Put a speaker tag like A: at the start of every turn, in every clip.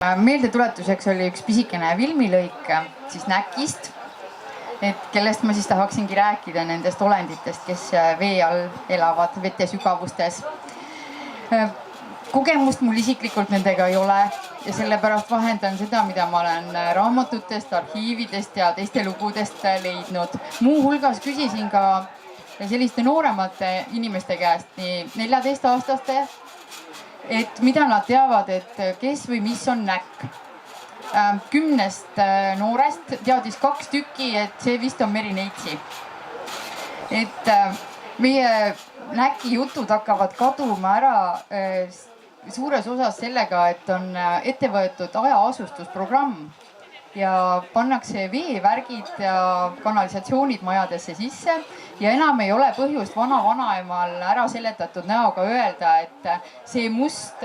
A: Meeldetuletuseks oli üks pisikene filmilõik siis Näkist, kellest ma siis tahaksingi rääkida, nendest olenditest, kes vee all elavad, vete sügavustes. Kogemust mul isiklikult nendega ei ole ja sellepärast vahendan seda, mida ma olen raamatutest, arhiividest ja teiste lugudest leidnud. Muuhulgas küsisin ka selliste nooremate inimeste käest, nii 14-aastaste, et mida nad teavad, et kes või mis on näkk. 10 noorest teadis 2 tükki, et see vist on Meri Neitsi. Et meie näki jutud hakkavad kaduma ära suures osas sellega, et on ette võetud ajaasustusprogramm ja pannakse veevärgid ja kanalisatsioonid majadesse sisse ja enam ei ole põhjust vana-vanaemal ära seletatud näoga öelda, et see must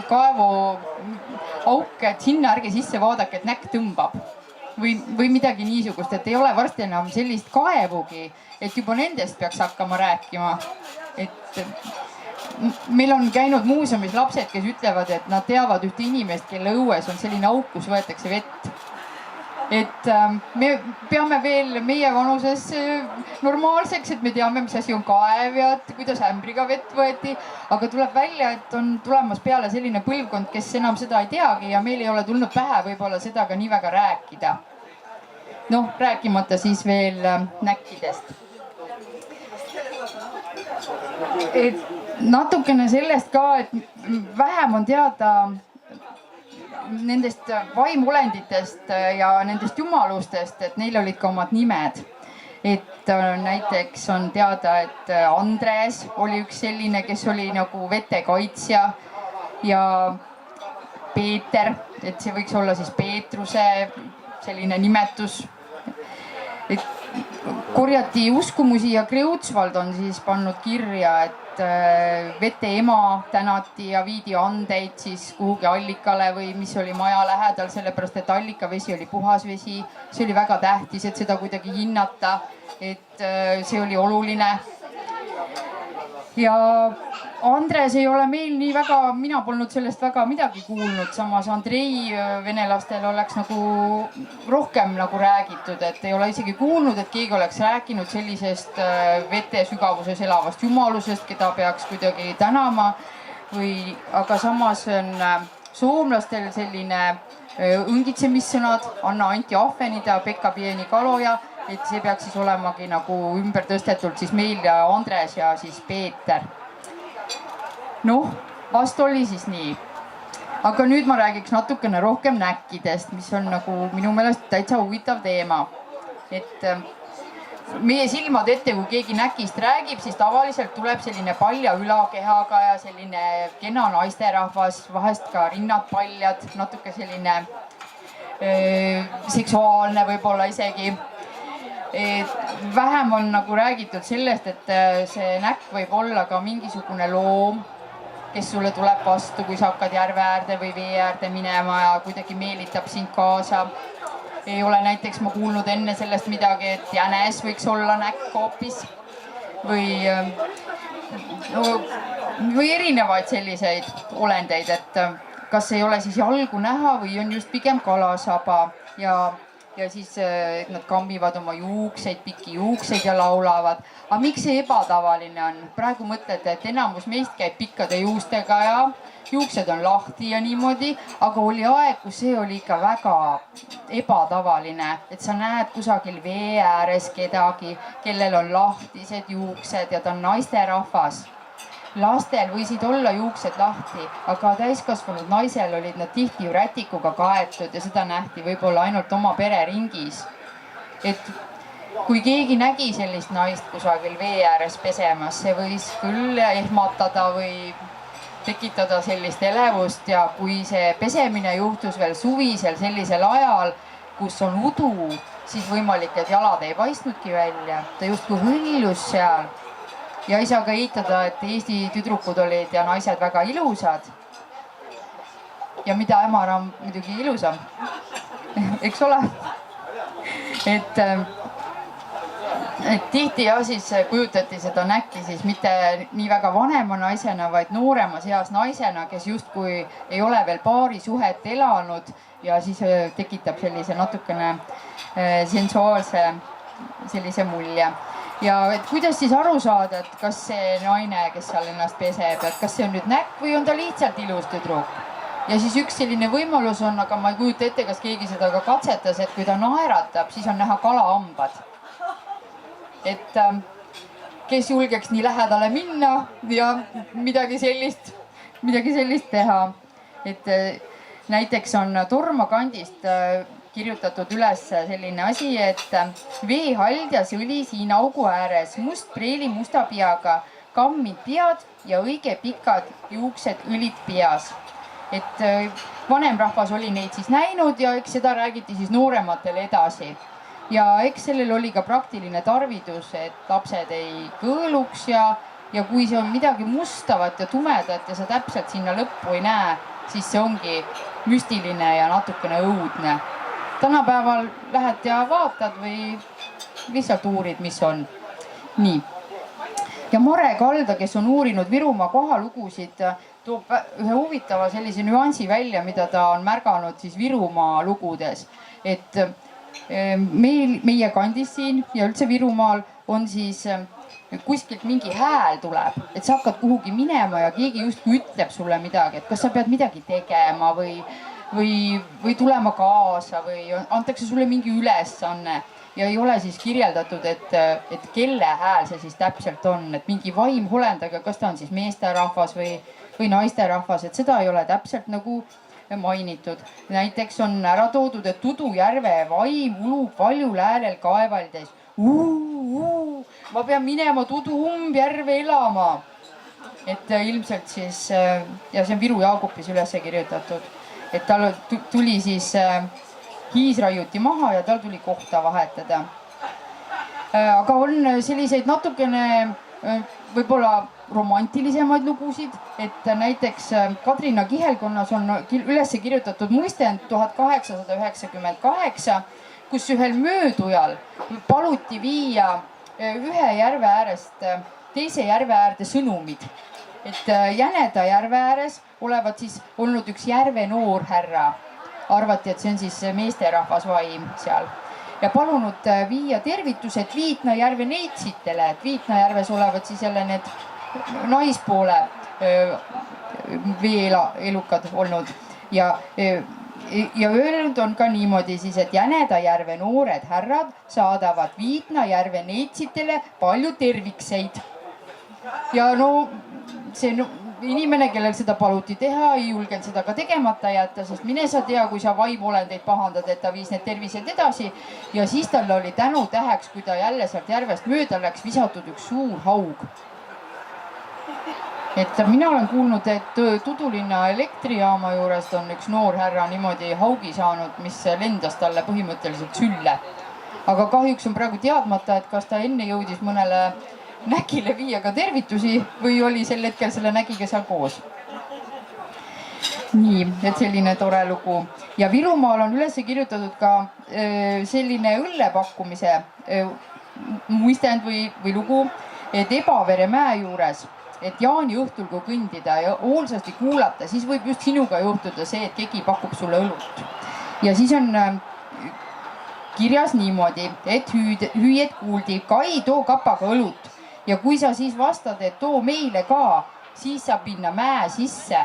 A: kaevuauk, et sinna ärge sisse vaadake, et näkk tõmbab või midagi niisugust, et ei ole varsti enam sellist kaevugi, et juba nendest peaks hakkama rääkima. Et meil on käinud muuseumis lapsed, kes ütlevad, et nad teavad ühte inimest, kelle õues on selline auk, kus võetakse vett. Et me peame veel meie vanuses normaalseks, et me teame, mis asi on kaev ja kuidas ämbriga vett võeti. Aga tuleb välja, et on tulemas peale selline põlvkond, kes enam seda ei teagi ja meil ei ole tulnud pähe võib-olla seda ka nii väga rääkida. Noh, rääkimata siis veel näkkidest. Et natukene sellest ka, et vähem on teada nendest vaimulenditest ja nendest jumalustest, et neil olid ka omad nimed. Et näiteks on teada, et Andres oli üks selline, kes oli nagu vetekaitsja ja Peeter, et see võiks olla siis Peetruse selline nimetus. Et korjati uskumusi ja Kreutzwald on siis pannud kirja, et vete ema tänati ja viidi andeid siis kuhugi allikale või mis oli maja lähedal, sellepärast et allikavesi oli puhas vesi. See oli väga tähtis, et seda kuidagi hinnata, et see oli oluline. Ja Andres ei ole meil nii väga, mina polnud sellest väga midagi kuulnud, samas Andrei venelastel oleks nagu rohkem nagu räägitud, et ei ole isegi kuulnud, et keegi oleks rääkinud sellisest vete sügavuses elavast jumalusest, keda peaks kuidagi tänama. Aga samas on soomlastel selline õngitsemissõnad, Anna Anti Ahvenida, Pekka Pieni Kaloja, et see peaks siis olemagi nagu ümber tõstetult siis meil ja Andres ja siis Peeter. Noh, vast oli siis nii. Aga nüüd ma räägiks natukene rohkem näkkidest, mis on nagu minu meelest täitsa huvitav teema. Et meie silmad ette, kui keegi näkist räägib, siis tavaliselt tuleb selline palja ülakehaga ja selline kena naisterahvas, vahest ka rinnad paljad, natuke selline seksuaalne võib-olla isegi. Vähem on nagu räägitud sellest, et see näkk võib olla ka mingisugune loom, kes sulle tuleb vastu, kui sa hakkad järve äärde või vee äärde minema ja kuidagi meelitab sind kaasa. Ei ole näiteks ma kuulnud enne sellest midagi, et jänes võiks olla näkk hoopis või erinevaid selliseid olendeid, et kas ei ole siis jalgu näha või on just pigem kalasaba ja siis nad kammivad oma juukseid, pikki juukseid ja laulavad. Aga miks see ebatavaline on? Praegu mõtlete, et enamus meist käib pikkade juustega ja juuksed on lahti ja niimoodi, aga oli aeg, kus see oli ikka väga ebatavaline, et sa näed kusagil vee ääres kedagi, kellel on lahtised juuksed ja ta on naisterahvas. Lastel võisid olla juuksed lahti, aga täiskasvanud naisel olid nad tihti ju rätikuga kaetud ja seda nähti võib-olla ainult oma pereringis. Et kui keegi nägi sellist naist kusagil vee ääres pesemas, see võis küll ehmatada või tekitada sellist elevust ja kui see pesemine juhtus veel suvisel sellisel ajal, kus on udu, siis võimalik, et jalad ei paistnudki välja, ta justkui hõllus seal. Ja ei saa ka eitada, et Eesti tüdrukud olid ja naised väga ilusad. Ja mida ämaram muidugi ilusam, eks ole? Et et tihti jah, siis kujutati seda näkki siis mitte nii väga vanema naisena, vaid nooremas eas naisena, kes justkui ei ole veel paarisuhet elanud ja siis tekitab sellise natukene sensuaalse sellise mulje. Ja et kuidas siis aru saada, et kas see naine, kes seal ennast peseb, et kas see on nüüd näkk või on ta lihtsalt ilus tüdruk. Ja siis üks selline võimalus on, aga ma ei kujuta ette, kas keegi seda ka katsetas, et kui ta naeratab, siis on näha kalahambad. Et kes julgeks nii lähedale minna ja midagi sellist teha. Et näiteks on Tormakandist kirjutatud üles selline asi, et veehaljas õli siin augu ääres, must preili musta peaga, kammid pead ja õige pikad juuksed õlid peas. Et vanemrahvas oli neid siis näinud ja eks seda räägiti siis noorematele edasi. Ja eks sellel oli ka praktiline tarvidus, et lapsed ei kõõluks ja kui see on midagi mustavat ja tumedat ja sa täpselt sinna lõppu ei näe, siis see ongi müstiline ja natukene õudne. Tänapäeval lähed ja vaatad või lihtsalt uurid, mis on. Nii. Ja Mare Kalda, kes on uurinud Virumaa kohalugusid, toob ühe huvitava sellise nüansi välja, mida ta on märganud siis Virumaa lugudes. Et meie kandis siin ja üldse Virumaal on siis kuskilt mingi hääl tuleb, et sa hakkad kuhugi minema ja keegi justkui ütleb sulle midagi, et kas sa pead midagi tegema või tulema kaasa või antakse sulle mingi ülesanne ja ei ole siis kirjeldatud, et kelle hääl see siis täpselt on, et mingi vaimolend, aga kas ta on siis meesterahvas või naisterahvas, et seda ei ole täpselt nagu mainitud. Näiteks on ära toodud, et Tudujärve vaim ulub Valjul äärel kaevaldes. Ma pean minema Tudu umbjärve elama. Et ilmselt siis, ja see on Viru Jaagupis üles kirjutatud, et tal tuli siis hiis raiuti maha ja tal tuli kohta vahetada. Aga on selliseid natukene võib-olla romantilisemaid lugusid, et näiteks Kadrina kihelkonnas on üles kirjutatud muistend 1898, kus ühel möödujal paluti viia ühe järve äärest teise järve äärde sõnumid. Et Jäneda järve ääres olevat siis olnud üks järve noor härra. Arvati, et see on siis meesterahvas vaim seal. Ja palunud viia tervitused Viitnajärve neitsitele, et Viitnajärves olevat siis jälle need naispoole veeelukad olnud. Ja öelnud on ka niimoodi siis, et Jänedajärve noored härrad saadavad Viitnajärve neitsitele palju tervikseid. Ja no see inimene, kellel seda paluti teha, ei julgenud seda ka tegemata jätta, sest mine sa tea, kui sa vaimuolendeid pahandad, et ta viis need tervised edasi. Ja siis tal oli tänutäheks, kui ta jälle sealt järvest mööda läks, visatud üks suur haug. Et mina olen kuulnud, et Tudulinna elektrijaama juurest on üks noor härra niimoodi haugi saanud, mis lendas talle põhimõtteliselt sülle. Aga kahjuks on praegu teadmata, et kas ta enne jõudis mõnele näkile viia ka tervitusi või oli sel hetkel selle nägiga seal koos. Nii, et selline tore lugu. Ja Virumaal on üles kirjutatud ka selline õllepakkumise muistend või lugu, et Ebavere mäe juures, et jaani õhtul kui kõndida ja hoolsasti kuulata, siis võib just sinuga juhtuda see, et keegi pakub sulle õlut. Ja siis on kirjas niimoodi, et hüüed kuuldi, Kai, too kapaga õlut. Ja kui sa siis vastad, et too meile ka, siis saab minna mäe sisse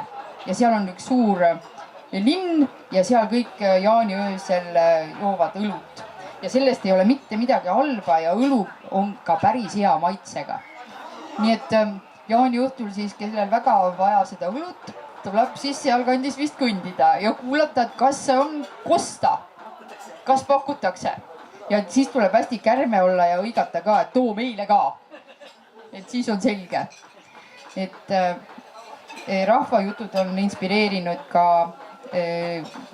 A: ja seal on üks suur linn ja seal kõik jaaniöösel joovad õlut. Ja sellest ei ole mitte midagi halba ja õlu on ka päris hea maitsega. Nii et jaani õhtul siis, kellel väga on vaja seda õlut, tuleb siis sealkandis vist kõndida ja kuulata, et kas see on kosta, kas pakutakse. Ja siis tuleb hästi kärme olla ja õigata ka, et too meile ka. Et siis on selge, et rahvajutud on inspireerinud ka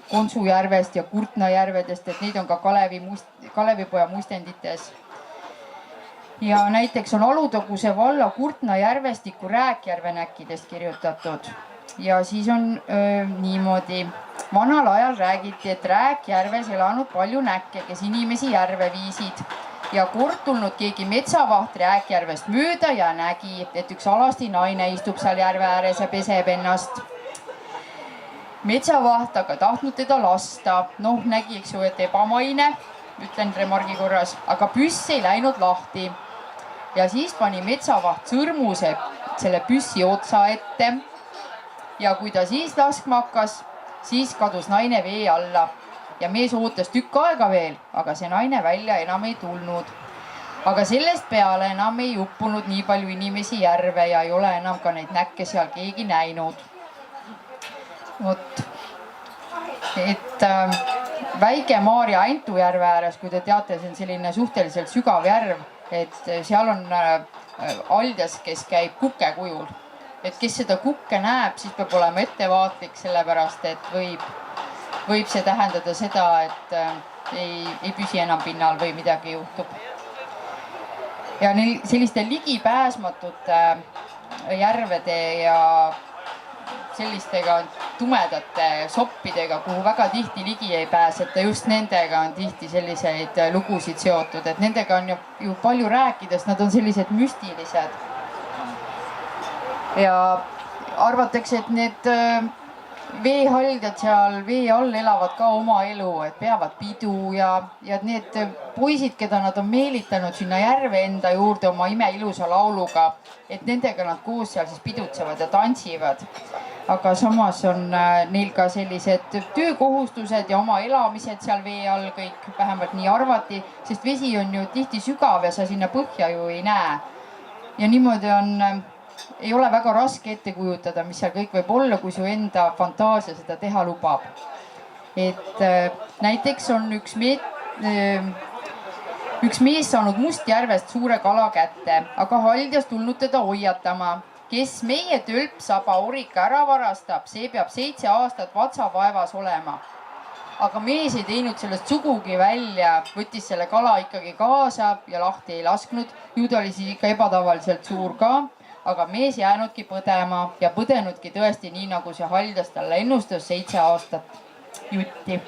A: Konsujärvest ja Kurtnajärvedest, et neid on ka Kalevipoja muistendites. Ja näiteks on Alutaguse valla Kurtnajärvestiku Rääkjärve näkkidest kirjutatud. Ja siis on niimoodi, vanal ajal räägiti, et Rääkjärves elanud palju näkke, kes inimesi järve viisid. ja kord tulnud keegi metsavaht Rääkjärvest mööda ja nägi, et üks alasti naine istub seal järve ääres ja peseb ennast. Metsavaht aga tahtnud teda lasta, noh nägi, eks ju, et ebamaine, ütlen remargi korras, aga püss ei läinud lahti. Ja siis pani metsavaht sõrmuse selle püssi otsa ette ja kui ta siis laskma hakkas, siis kadus naine vee alla ja mees ootas tükk aega veel, aga see naine välja enam ei tulnud. Aga sellest peale enam ei uppunud nii palju inimesi järve ja ei ole enam ka neid näkke seal keegi näinud. Vot, et Väike-Maarja Antujärve ääres, kui te teate, see on selline suhteliselt sügav järv, et seal on aldjas, kes käib kuke kujul. Et kes seda kukke näeb, siis peab olema ettevaatlik, sellepärast et võib see tähendada seda, et ei püsi enam pinnal või midagi juhtub. Ja neil selliste ligipääsmatute järvede ja sellistega tumedate soppidega, kuhu väga tihti ligi ei pääseta, just nendega on tihti selliseid lugusid seotud, et nendega on ju palju rääkides, nad on sellised müstilised. Ja arvatakse, et need veehaldjad seal vee all elavad ka oma elu, et peavad pidu ja need poisid, keda nad on meelitanud sinna järve enda juurde oma imeilusa lauluga, et nendega nad koos seal siis pidutsevad ja tantsivad. Aga samas on neil ka sellised töökohustused ja oma elamised seal vee all kõik, vähemalt nii arvati, sest vesi on ju tihti sügav ja sa sinna põhja ju ei näe. Ja niimoodi ei ole väga raske ette kujutada, mis seal kõik võib olla, kui su enda fantaasia seda teha lubab. Et näiteks on üks mees saanud Mustjärvest suure kala kätte, aga haldjas tulnud teda hoiatama. Kes meie tölpsaba orika ära varastab, see peab 7 aastat vatsavaevas olema. Aga mees ei teinud sellest sugugi välja, võttis selle kala ikkagi kaasa ja lahti ei lasknud. Ju ta oli siis ikka ebatavaliselt suur ka. Aga mees jäänudki põdema ja põdenudki tõesti nii, nagu see haldjas talle ennustas 7 aastat jutti.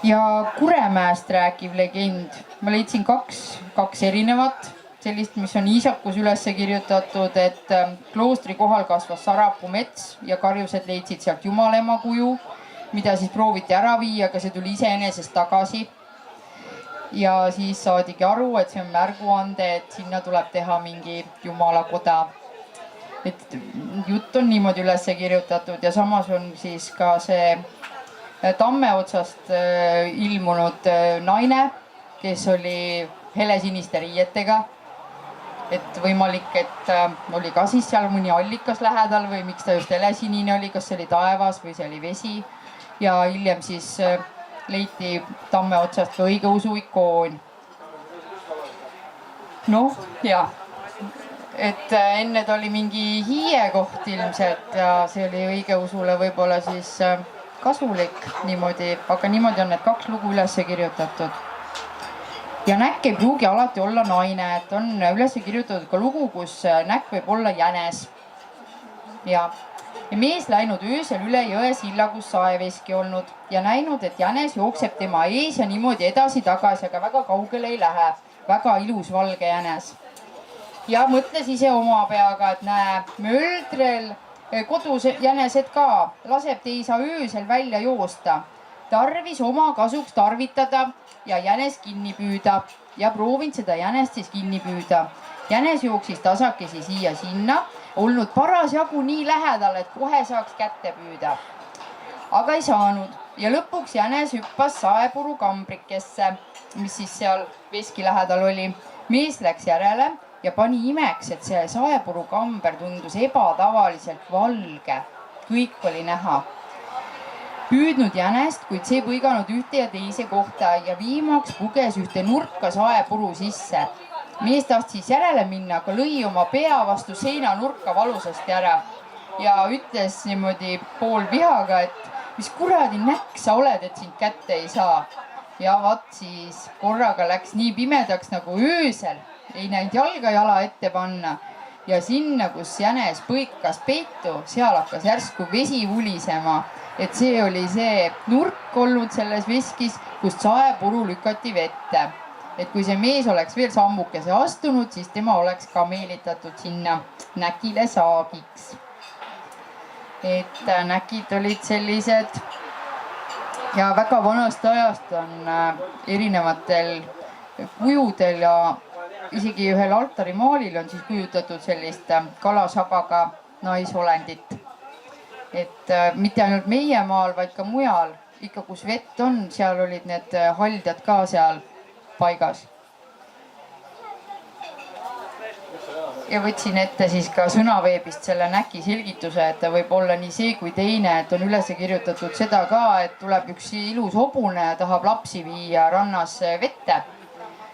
A: Ja Kuremäest rääkiv legend. Ma leidsin kaks erinevat. Sellist, mis on Iisakus üles kirjutatud, et kloostri kohal kasvas sarapumets ja karjused leidsid sealt Jumalema kuju, mida siis prooviti ära viia, aga see tuli iseenesest tagasi. Ja siis saadigi aru, et see on märguande, et sinna tuleb teha mingi jumalakoda. Et jutt on niimoodi üles kirjutatud ja samas on siis ka see Tammeotsast ilmunud naine, kes oli helesiniste riietega. Et võimalik, et oli ka siis seal mõni allikas lähedal või miks ta just helesinine oli, kas see oli taevas või see oli vesi. Ja hiljem siis leiti Tammeotsast ka õigeusu ikoon. Noh, jah. Et enne ta oli mingi hiie koht ilmselt ja see oli õigeusule võib-olla siis kasulik niimoodi, aga niimoodi on need 2 lugu üles kirjutatud. Ja näkk ei pruugi alati olla naine, et on üles kirjutatud ka lugu, kus näkk võib olla jänes. Ja mees läinud öösel üle jõe silla, kus saeveski olnud ja näinud, et jänes jookseb tema ees ja niimoodi edasi-tagasi, aga väga kaugele ei lähe. Väga ilus valge jänes. Ja mõtles ise oma peaga, et näe, mööldrel kodus jänesed ka, laseb teisa öösel välja joosta. Tarvis oma kasuks tarvitada ja jänes kinni püüda ja proovin seda jänest siis kinni püüda. Jänes jooksis tasakesi siia-sinna, olnud parasjagu nii lähedal, et kohe saaks kätte püüda. Aga ei saanud ja lõpuks jänes hüppas saepuru kambrikesse, mis siis seal veski lähedal oli. Mees läks järele ja pani imeks, et see saepuru kamber tundus ebatavaliselt valge. Kõik oli näha. Püüdnud jänest, kuid see põiganud ühte ja teise kohta ja viimaks puges ühte nurka saepuru sisse. Mees tahtis järele minna, aga lõi oma pea vastu seina nurka valusasti ära ja ütles niimoodi pool vihaga, et mis kuradi näkk sa oled, et sind kätte ei saa. Ja vat siis korraga läks nii pimedaks nagu öösel, ei näinud jalga jala ette panna. Ja sinna, kus jänes põikas peitu, seal hakkas järsku vesi vulisema et see oli see nurk olnud selles veskis, kust saepuru lükati vette. Et kui see mees oleks veel sammukese astunud, siis tema oleks ka meelitatud sinna näkile saagiks. Et näkid olid sellised ja väga vanast ajast on erinevatel kujudel ja isegi ühel altarimaalil on siis kujutatud sellist kalasabaga naisolendit. Et mitte ainult meie maal, vaid ka mujal, ikka kus vett on, seal olid need haldjad ka seal paigas. Ja võtsin ette siis ka Sõnaveebist selle näki selgituse, et ta võib olla nii see kui teine, et on üles kirjutatud seda ka, et tuleb üks ilus hobune ja tahab lapsi viia rannas vette.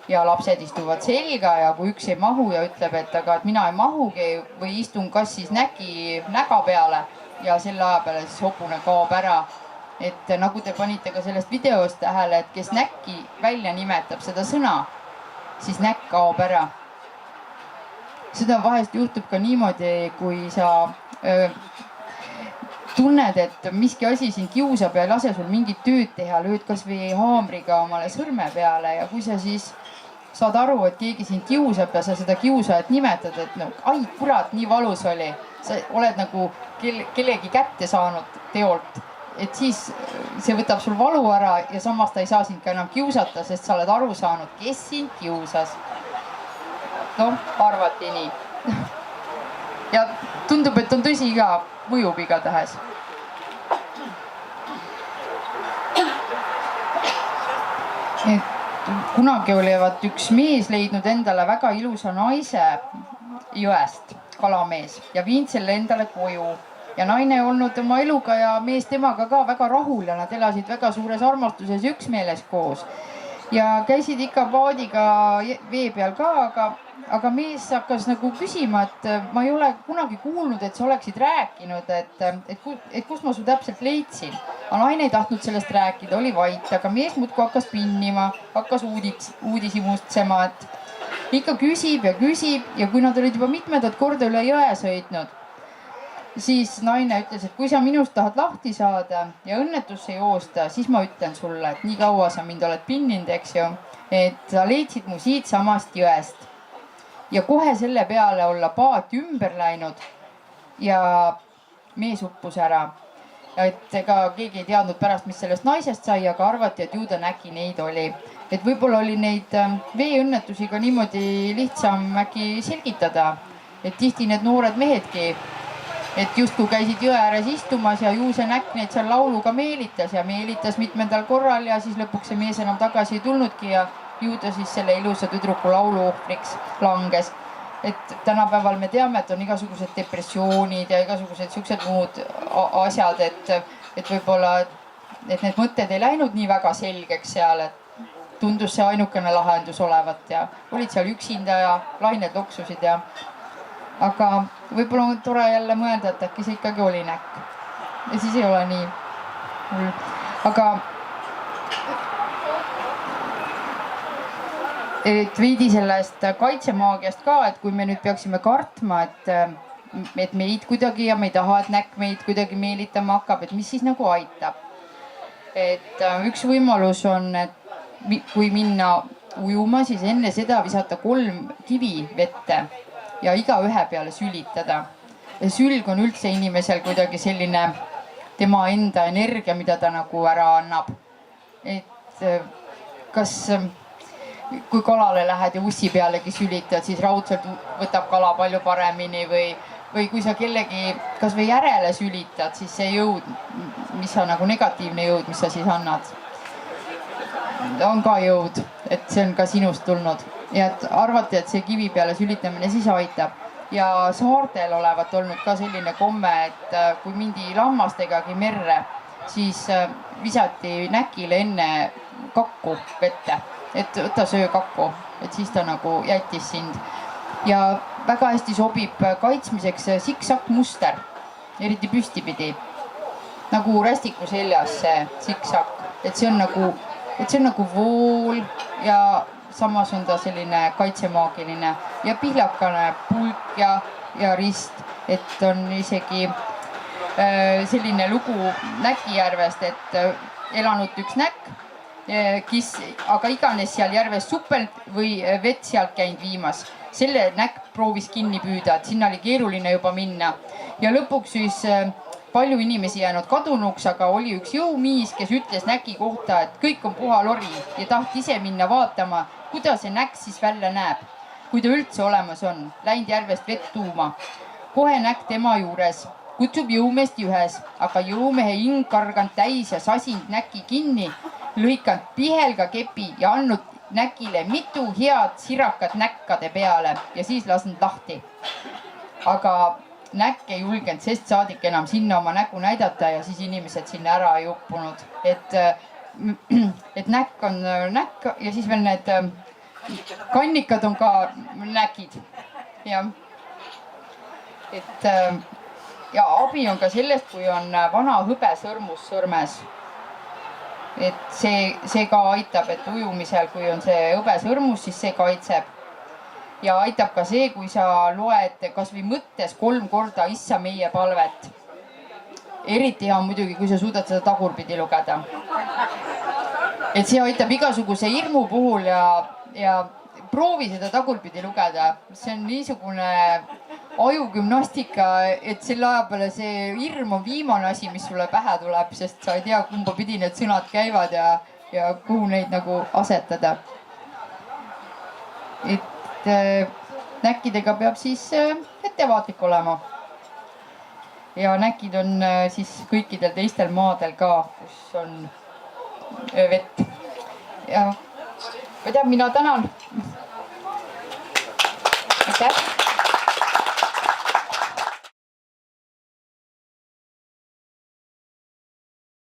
A: Ja lapsed istuvad selga ja kui üks ei mahu ja ütleb, et aga et mina ei mahugi või istun kas siis näga peale ja selle aja peale siis hobune kaob ära. Et nagu te panite ka sellest videost tähele, et kes näkki välja nimetab seda sõna, siis näkk kaob ära. Seda vahest juhtub ka niimoodi, kui sa tunned, et miski asi sind kiusab ja ei lase sul mingit tööd teha, lööd kas või haamriga omale sõrme peale ja kui sa siis saad aru, et keegi sind kiusab ja sa seda kiusajat nimetad, et no, ai kurat, nii valus oli. Sa oled nagu kellegi kätte saanud teolt, et siis see võtab sul valu ära ja samas ta ei saa sind ka enam kiusata, sest sa oled aru saanud, kes sind kiusas. Noh, arvati nii. Ja tundub, et on tõsi ka, mõjub igatahes. Et kunagi olivat üks mees leidnud endale väga ilusa naise jõest, kalamees, ja viinud selle endale koju. Ja naine olnud oma eluga ja mees temaga ka väga rahul ja nad elasid väga suures armastuses ja üksmeeles koos. Ja käisid ikka paadiga vee peal ka, aga mees hakkas nagu küsima, et ma ei ole kunagi kuulnud, et sa oleksid rääkinud, et kust ma su täpselt leidsin. Aga naine ei tahtnud sellest rääkida, oli vait, aga mees muudkui hakkas pinnima, hakkas uudishimutsema, et ikka küsib ja kui nad olid juba mitmendat korda üle jõe sõitnud, siis naine ütles, et kui sa minust tahad lahti saada ja õnnetusse joosta, siis ma ütlen sulle, et nii kaua sa mind oled pinninud, eks ju, et sa leidsid mu siit samast jõest. Ja kohe selle peale olla paat ümber läinud ja mees uppus ära. Et ega keegi ei teadnud pärast, mis sellest naisest sai, aga arvati, et ju ta näki neid oli. Et võib-olla oli neid veeõnnetusi ka niimoodi lihtsam äkki selgitada. Et tihti need noored mehedki, et justkui käisid jõe ääres istumas ja ju see näkk neid seal lauluga meelitas ja meelitas mitmendal korral ja siis lõpuks see mees enam tagasi ei tulnudki ja ju ta siis selle ilusa tüdruku laulu ohvriks langes. Et tänapäeval me teame, et on igasugused depressioonid ja igasugused siuksed muud asjad, et võib-olla et need mõtted ei läinud nii väga selgeks seal, et tundus see ainukene lahendus olevat ja olid seal üksinda ja lained loksusid ja aga võib-olla on tore jälle mõelda, et äkki see ikkagi oli näkk. Ja siis ei ole nii hull. Aga et veidi sellest kaitsemaagiast ka, et kui me nüüd peaksime kartma, et meid kuidagi ja me ei taha, et näkk meid kuidagi meelitama hakkab, et mis siis nagu aitab. Et üks võimalus on, et kui minna ujuma, siis enne seda visata 3 kivi vette ja iga ühe peale sülitada. Ja sülg on üldse inimesel kuidagi selline tema enda energia, mida ta nagu ära annab. Et kas kui kalale lähed ja ussi pealegi sülitad, siis raudselt võtab kala palju paremini või kui sa kellegi kas või järele sülitad, siis see jõud, mis on nagu negatiivne jõud, mis sa siis annad, on ka jõud, et see on ka sinust tulnud. Ja et arvati, et see kivi peale sülitamine siis aitab. Ja saartel olevat olnud ka selline komme, et kui mindi lammastegagi merre, siis visati näkile enne kakku vette. Et võta söö kakku, et siis ta nagu jättis sind. Ja väga hästi sobib kaitsmiseks siksak muster, eriti püstipidi. Nagu rästiku seljas see siksak, et see on nagu vool ja samas on ta selline kaitsemaagiline ja pihlakane pulk ja rist, et on isegi selline lugu Näkijärvest, et elanud üks näkk, aga iganes seal järves supelt või vett sealt käinud viimas. Selle näkk proovis kinni püüda, et sinna oli keeruline juba minna. Ja lõpuks siis palju inimesi jäänud kadunuks, aga oli üks jõumiis, kes ütles näki kohta, et kõik on puha lori ja tahti ise minna vaatama, kuidas see näkk siis välja näeb, kui ta üldse olemas on, läinud järvest vett tuuma. Kohe näkk tema juures, kutsub jõumeest juhes, aga jõumehe hing karganud täis ja sasinud näki kinni, lõikanud pihelga kepi ja andnud näkile mitu head sirakat näkkade peale ja siis lasknud lahti. Aga näkk ei julgenud sest saadik enam sinna oma nägu näidata ja siis inimesed sinna ära ei uppunud. Et näkk on näkk ja siis veel need kannikad on ka näkid. Ja abi on ka sellest, kui on vana hõbesõrmus sõrmes. Et see ka aitab, et ujumisel, kui on see hõbesõrmus, siis see kaitseb. Ja aitab ka see, kui sa loed kas või mõttes 3 korda Issa meie palvet. Eriti hea muidugi, kui sa suudad seda tagurpidi lugeda. Et see aitab igasuguse hirmu puhul ja proovi seda tagurpidi lugeda. See on niisugune ajugümnastika, et selle aja peale see hirm on viimane asi, mis sulle pähe tuleb, sest sa ei tea, kumba pidi need sõnad käivad ja kuhu neid nagu asetada. Näkkidega peab siis ettevaatlik olema. Ja näkid on siis kõikidel teistel maadel ka, kus on vett. Ja mina tänan. Aitäh!